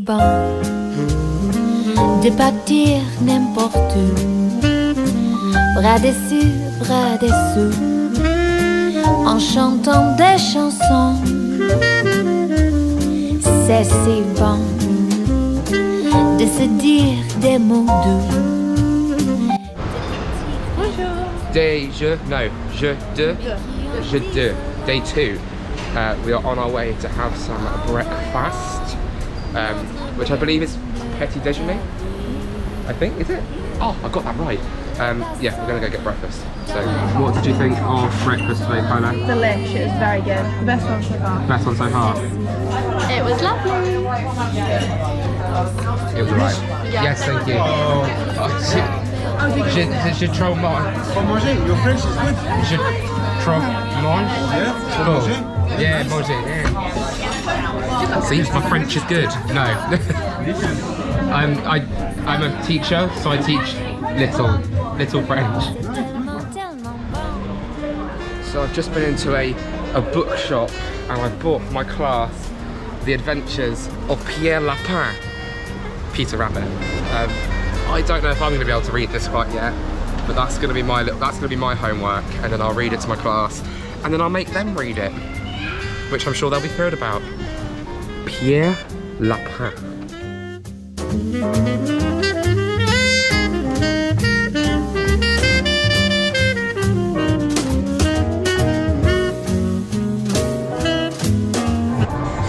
bon de partir n'importe où, bras dessus, bras dessous, en chantant des chansons. C'est si bon de se dire des mots doux. Day two. We are on our way to have some breakfast, which I believe is petit déjeuner. I think, is it? Oh, I got that right. Yeah, we're gonna go get breakfast. So, what did you think of breakfast today, Kyla? Delicious, very good. The best one so far. Best one so far. It was lovely. It was alright. Yeah. Yes, thank you. Je Trove Mangé. Your French is good. Je Trove Mangé. Yeah, Trove Mangé. Yeah, Mangé, yeah. See, my French is good. No. I'm a teacher, so I teach little French. So I've just been into a bookshop and I've bought for my class The Adventures of Pierre Lapin, Peter Rabbit. I don't know if I'm going to be able to read this quite yet, but that's going to be my homework, and then I'll read it to my class, and then I'll make them read it, which I'm sure they'll be thrilled about. Pierre Lapin.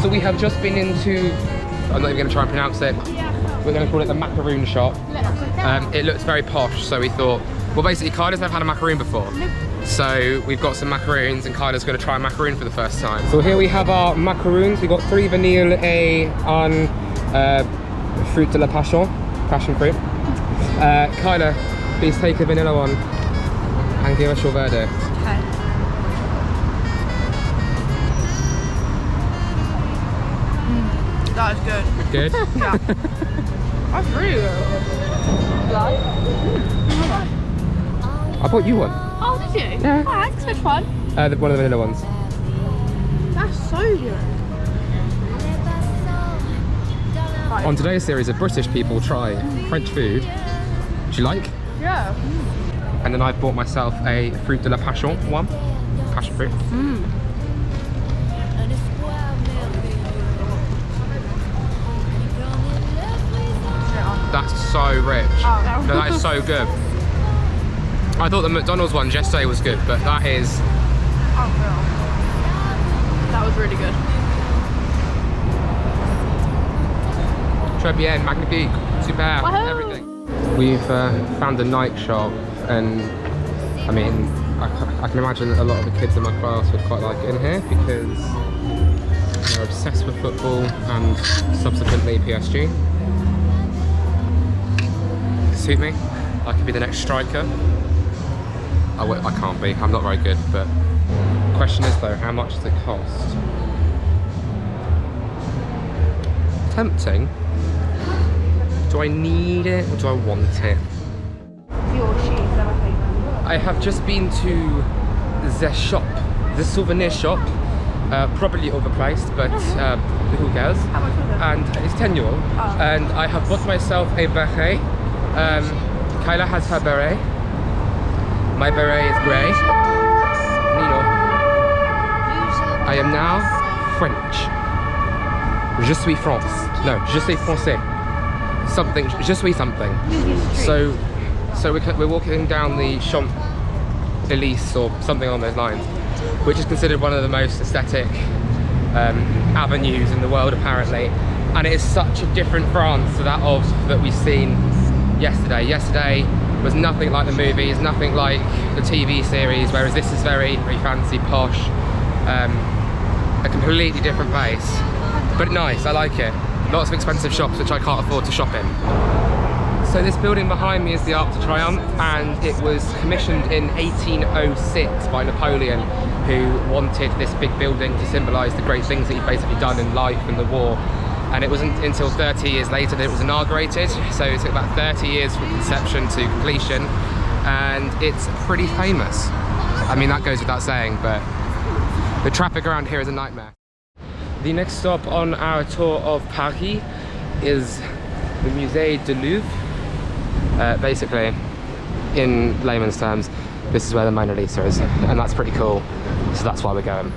So we have just been into, I'm not even going to try and pronounce it, we're going to call it the Macaron shop. It looks very posh, so we thought, well basically Kyla's never had a macaroon before. So we've got some macaroons and Kyla's going to try a macaroon for the first time. So here we have our macaroons. We've got 3 vanille and fruit de la passion fruit. Kyla, please take a vanilla one and give us your verdict. Okay. That is good. Good? Yeah. That's really good. I bought you one. Oh, did you? Yeah. Oh, that's which one? One of the vanilla ones. That's so good. Right. On today's series of British people try French food. Do you like? Yeah. And then I bought myself a fruit de la passion one. Passion fruit. That's so rich. Oh, no. No, that is so good. I thought the McDonald's one yesterday was good, but that is... Oh, no. That was really good. Très bien, magnifique, super, everything. We've found a night shop, and I mean, I can imagine that a lot of the kids in my class would quite like it in here because they're obsessed with football and subsequently PSG. Suit me, I could be the next striker. I can't be, I'm not very good, but the question is though, how much does it cost? Tempting. Do I need it or do I want it? I have just been to the shop, the souvenir shop, probably overpriced, but who cares? How much was it? And it's 10 euro. Oh. And I have bought myself a beret. Kyla has her beret. My beret is grey. Nino. I am now French. Je suis France. No, je suis français. Something, je suis something. So we're walking down the Champs-Élysées or something along those lines, which is considered one of the most aesthetic avenues in the world apparently, and it is such a different France to that we've seen yesterday. Yesterday was nothing like the movies, nothing like the TV series, whereas this is very, very fancy, posh, a completely different place, but nice. I like it. Lots of expensive shops which I can't afford to shop in. So this building behind me is the Arch de Triomphe, and it was commissioned in 1806 by Napoleon, who wanted this big building to symbolise the great things that he'd basically done in life and the war. And it wasn't until 30 years later that it was inaugurated, so it took about 30 years from conception to completion, and it's pretty famous. I mean, that goes without saying, but the traffic around here is a nightmare. The next stop on our tour of Paris is the Musée du Louvre. Basically, in layman's terms, this is where the Mona Lisa is, and that's pretty cool. So that's why we're going.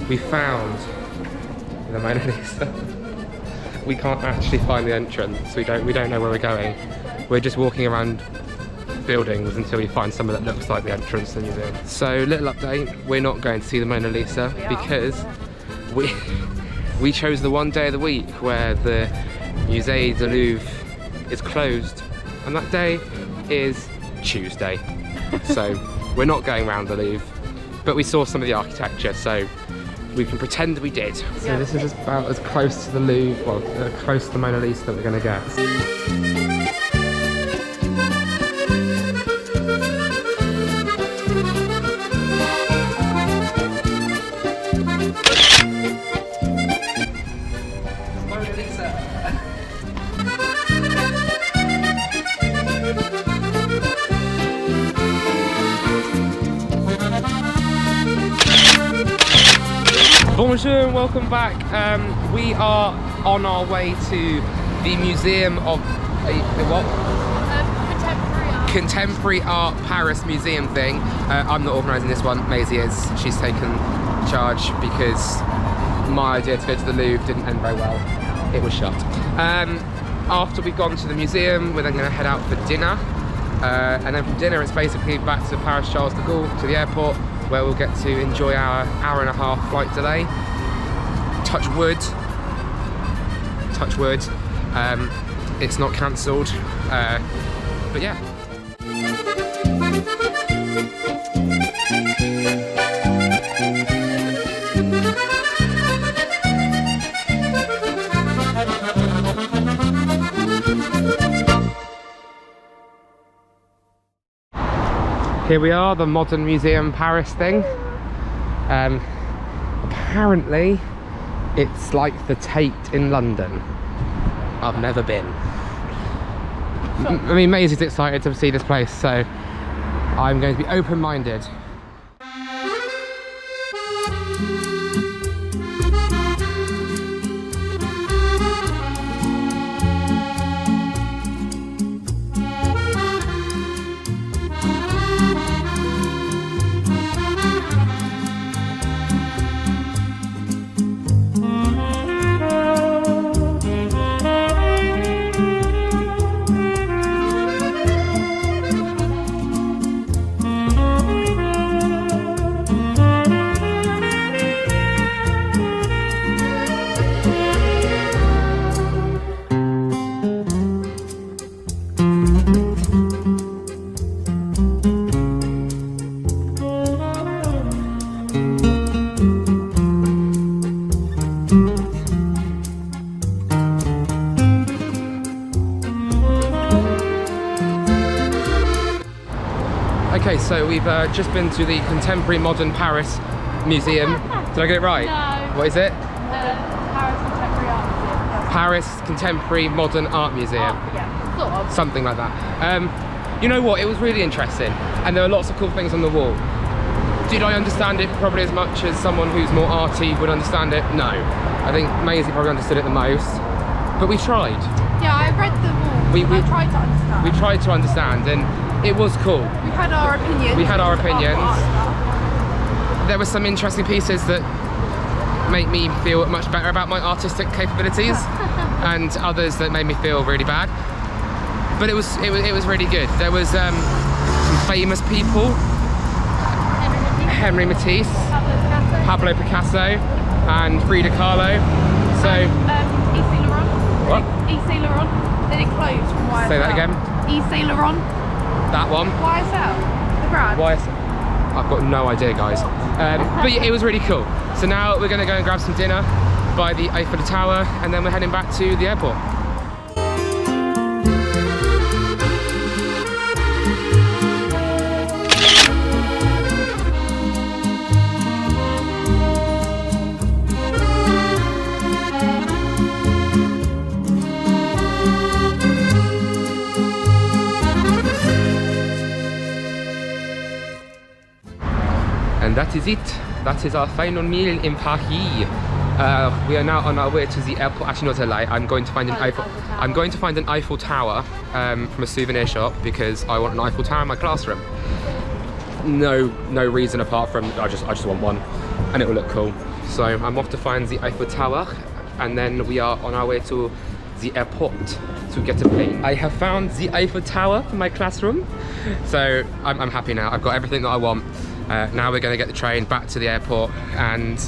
We found the Mona Lisa. We can't actually find the entrance. We don't know where we're going. We're just walking around buildings until we find somewhere that looks like the entrance to the museum. So, little update, we're not going to see the Mona Lisa because we chose the one day of the week where the Musée du Louvre is closed, and that day is Tuesday. So we're not going around the Louvre, but we saw some of the architecture, so we can pretend we did. So this is about as close to the Louvre, well, close to the Mona Lisa that we're going to get. Mona Lisa. Bonjour and welcome back. We are on our way to the Museum of what? Contemporary Art Paris Museum thing. I'm not organising this one, Maisie is. She's taken charge because my idea to go to the Louvre didn't end very well. It was shut. After we've gone to the museum, we're then going to head out for dinner. And then from dinner it's basically back to Paris Charles de Gaulle, to the airport, where we'll get to enjoy our hour and a half flight delay. Touch wood. It's not cancelled. But yeah. Here we are, the Modern Museum Paris thing. Apparently, it's like the Tate in London. I've never been. I mean, Maisie's excited to see this place, so I'm going to be open-minded. Okay, so we've just been to the Contemporary Modern Paris Museum. Did I get it right? No. What is it? Paris Contemporary Art Museum. Yes. Paris Contemporary Modern Art Museum. Yeah, sort of. Something like that. You know what? It was really interesting, and there were lots of cool things on the wall. Did I understand it probably as much as someone who's more arty would understand it? No. I think Maisie probably understood it the most, but we tried. Yeah, I read them all. I tried to understand. We tried to understand, and it was cool. We had our opinions. We had our opinions. There were some interesting pieces that make me feel much better about my artistic capabilities, and others that made me feel really bad. But it was really good. There was some famous people: Henri Matisse, Pablo Picasso, and Frida Kahlo. So Yves Saint Laurent. What? Yves Saint Laurent. They did close from YSL. Say that again. Yves Saint Laurent. That one. YSL. The brand. I've got no idea, guys. But yeah, it was really cool. So now we're going to go and grab some dinner by the Eiffel Tower, and then we're heading back to the airport. that is it. That is our final meal in Paris. We are now on our way to the airport. Actually, not a lie. I'm going to find an Eiffel Tower from a souvenir shop because I want an Eiffel Tower in my classroom. No reason apart from I just want one, and it will look cool. So I'm off to find the Eiffel Tower, and then we are on our way to the airport to get a plane. I have found the Eiffel Tower for my classroom, so I'm happy now. I've got everything that I want. Now we're going to get the train back to the airport, and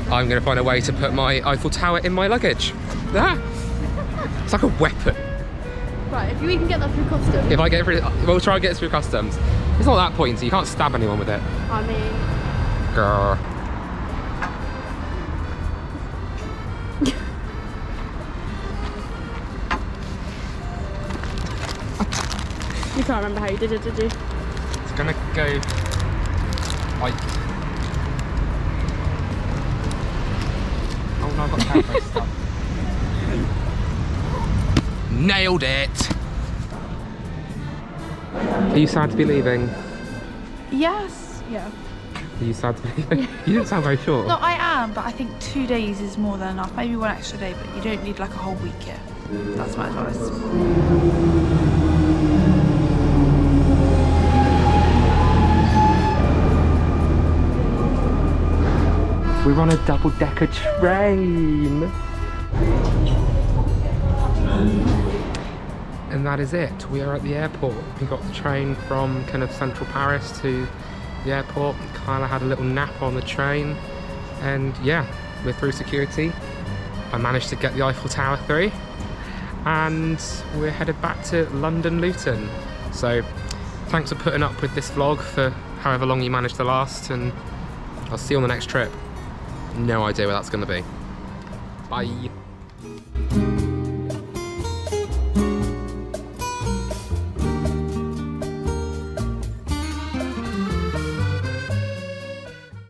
I'm going to find a way to put my Eiffel Tower in my luggage. Ah! It's like a weapon. Right, if we can get that through customs. If I get it, we'll try and get it through customs. It's not that pointy, you can't stab anyone with it. I mean... Grr. You can't remember how you did it, did you? It's gonna go like... Oh no, I've got the camera stuck. Nailed it! Are you sad to be leaving? Yes. Yeah. Are you sad to be leaving? You didn't sound very sure. No, I am, but I think 2 days is more than enough. Maybe one extra day, but you don't need like a whole week here. That's my advice. We're on a double-decker train! And that is it. We are at the airport. We got the train from kind of central Paris to the airport. Kyla had a little nap on the train. And yeah, we're through security. I managed to get the Eiffel Tower through. And we're headed back to London Luton. So thanks for putting up with this vlog for however long you managed to last. And I'll see you on the next trip. No idea where that's going to be. Bye.